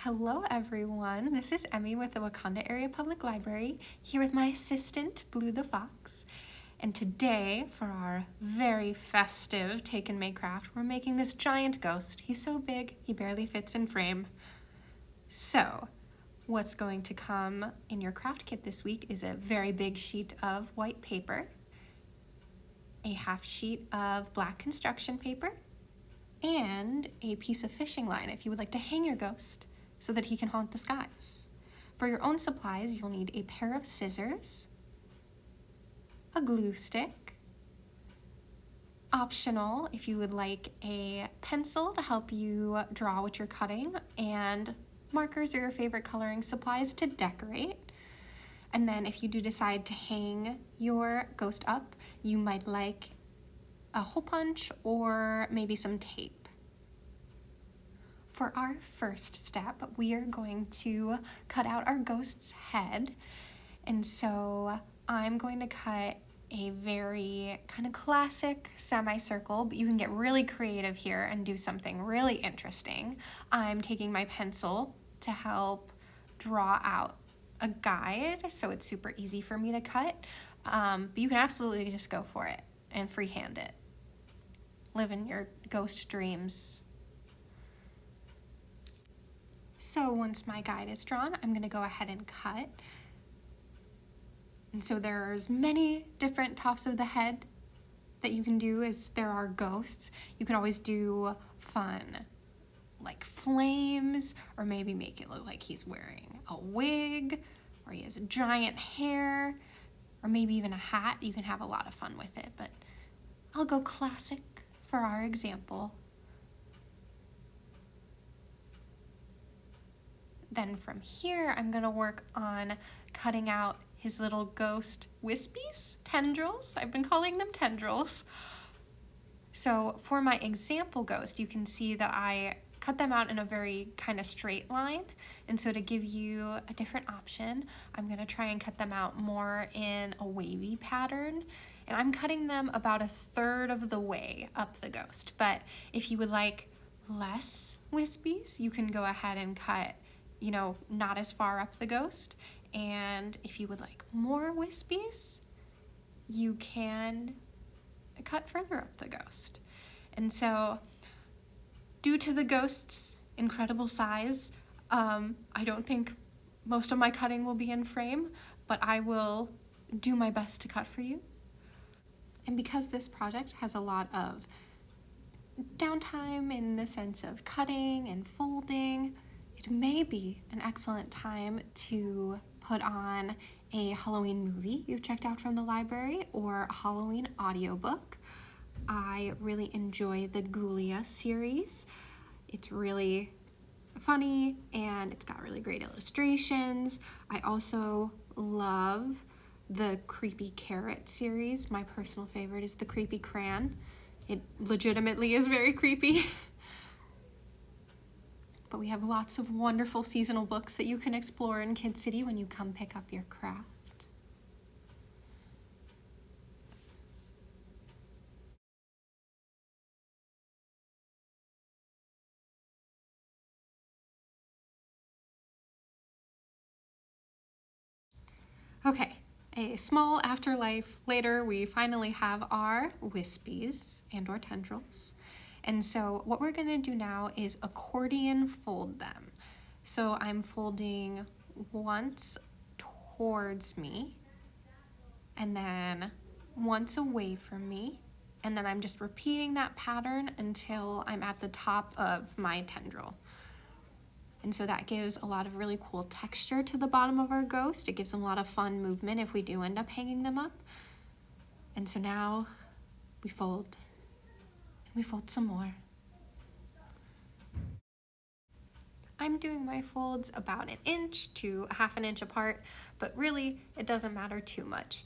Hello everyone, this is Emmy with the Wakanda Area Public Library, here with my assistant, Blue the Fox. And today, for our very festive Take and Make craft, we're making this giant ghost. He's so big, he barely fits in frame. So, what's going to come in your craft kit this week is a very big sheet of white paper, a half sheet of black construction paper, and a piece of fishing line if you would like to hang your ghost so that he can haunt the skies. For your own supplies, you'll need a pair of scissors, a glue stick, optional if you would like a pencil to help you draw what you're cutting, and markers or your favorite coloring supplies to decorate. And then if you do decide to hang your ghost up, you might like a hole punch or maybe some tape. For our first step, we are going to cut out our ghost's head. And so I'm going to cut a very kind of classic semicircle, but you can get really creative here and do something really interesting. I'm taking my pencil to help draw out a guide, so it's super easy for me to cut. But you can absolutely just go for it and freehand it. Live in your ghost dreams. So once my guide is drawn, I'm going to go ahead and cut. And so there's many different tops of the head that you can do as there are ghosts. You can always do fun like flames, or maybe make it look like he's wearing a wig, or he has a giant hair, or maybe even a hat. You can have a lot of fun with it, but I'll go classic for our example. Then from here, I'm gonna work on cutting out his little ghost wispies, tendrils. I've been calling them tendrils. So for my example ghost, you can see that I cut them out in a very kind of straight line. And so to give you a different option, I'm gonna try and cut them out more in a wavy pattern. And I'm cutting them about 1/3 of the way up the ghost. But if you would like less wispies, you can go ahead and cut, not as far up the ghost. And if you would like more wispies, you can cut further up the ghost. And so, due to the ghost's incredible size, I don't think most of my cutting will be in frame, but I will do my best to cut for you. And because this project has a lot of downtime in the sense of cutting and folding, it may be an excellent time to put on a Halloween movie you've checked out from the library or a Halloween audiobook. I really enjoy the Ghoulia series. It's really funny and it's got really great illustrations. I also love the Creepy Carrot series. My personal favorite is the Creepy Crayon. It legitimately is very creepy. But we have lots of wonderful seasonal books that you can explore in Kid City when you come pick up your craft. Okay, a small afterlife later, we finally have our wispies and or tendrils. And so what we're gonna do now is accordion fold them. So I'm folding once towards me, and then once away from me, and then I'm just repeating that pattern until I'm at the top of my tendril. And so that gives a lot of really cool texture to the bottom of our ghost. It gives them a lot of fun movement if we do end up hanging them up. And so now we fold, and we fold some more. I'm doing my folds about 1 inch to 1/2 inch apart, but really it doesn't matter too much.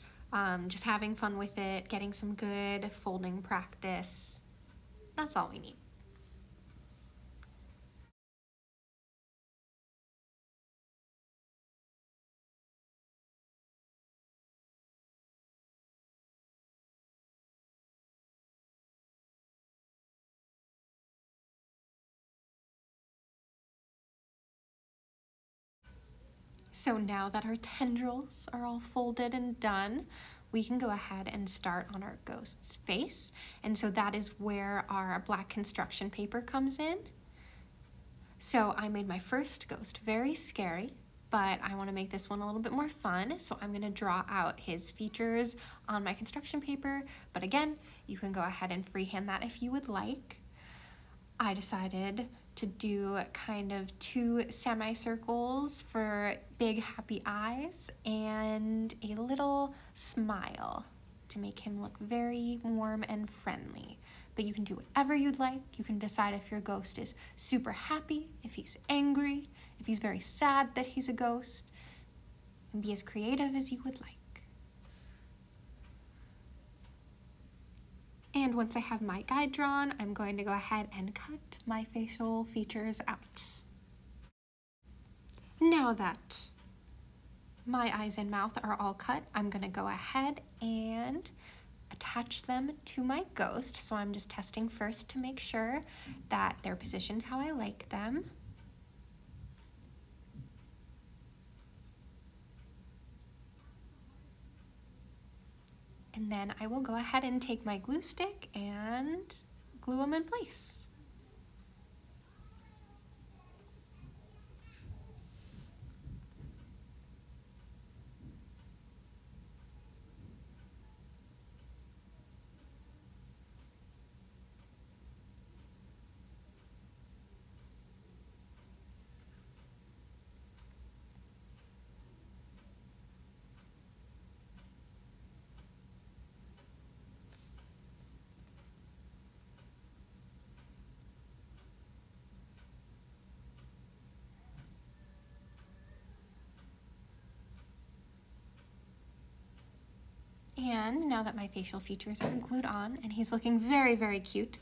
Just having fun with it, getting some good folding practice, that's all we need. So now that our tendrils are all folded and done, we can go ahead and start on our ghost's face. And so that is where our black construction paper comes in. So I made my first ghost very scary, but I want to make this one a little bit more fun. So I'm going to draw out his features on my construction paper. But again, you can go ahead and freehand that if you would like. I decided to do kind of 2 semicircles for big happy eyes and a little smile to make him look very warm and friendly. But you can do whatever you'd like. You can decide if your ghost is super happy, if he's angry, if he's very sad that he's a ghost, and be as creative as you would like. And once I have my guide drawn, I'm going to go ahead and cut my facial features out. Now that my eyes and mouth are all cut, I'm going to go ahead and attach them to my ghost. So I'm just testing first to make sure that they're positioned how I like them. And then I will go ahead and take my glue stick and glue them in place. And now that my facial features are glued on and he's looking very, very cute,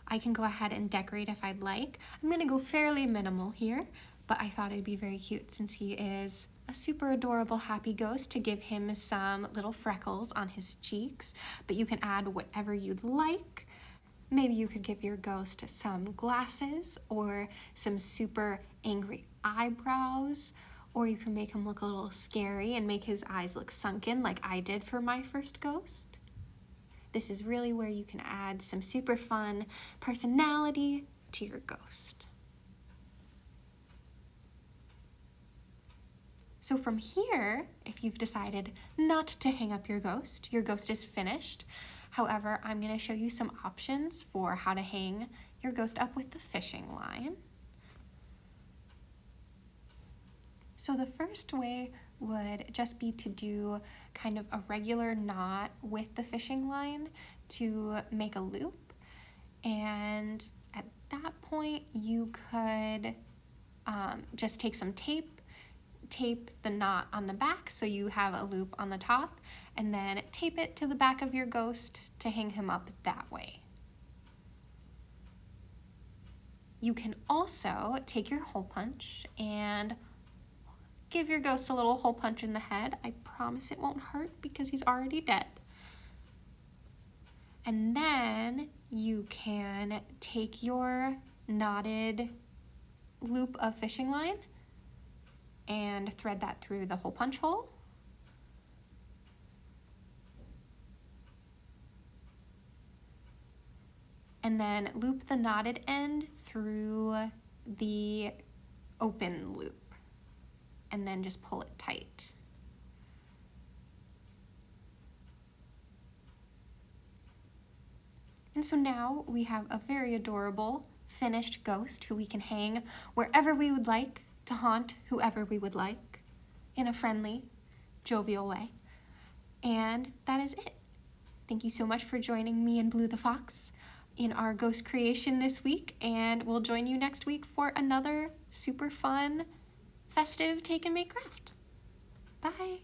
I can go ahead and decorate if I'd like. I'm gonna go fairly minimal here, but I thought it'd be very cute since he is a super adorable happy ghost to give him some little freckles on his cheeks. But you can add whatever you'd like. Maybe you could give your ghost some glasses or some super angry eyebrows, or you can make him look a little scary and make his eyes look sunken like I did for my first ghost. This is really where you can add some super fun personality to your ghost. So from here, if you've decided not to hang up your ghost is finished. However, I'm going to show you some options for how to hang your ghost up with the fishing line. So the first way would just be to do kind of a regular knot with the fishing line to make a loop. And at that point, you could just take some tape the knot on the back so you have a loop on the top, and then tape it to the back of your ghost to hang him up that way. You can also take your hole punch and give your ghost a little hole punch in the head. I promise it won't hurt because he's already dead. And then you can take your knotted loop of fishing line and thread that through the hole punch hole. And then loop the knotted end through the open loop. And then just pull it tight. And so now we have a very adorable finished ghost who we can hang wherever we would like to haunt whoever we would like in a friendly, jovial way. And that is it. Thank you so much for joining me and Blue the Fox in our ghost creation this week, and we'll join you next week for another super fun festive take and make craft. Bye.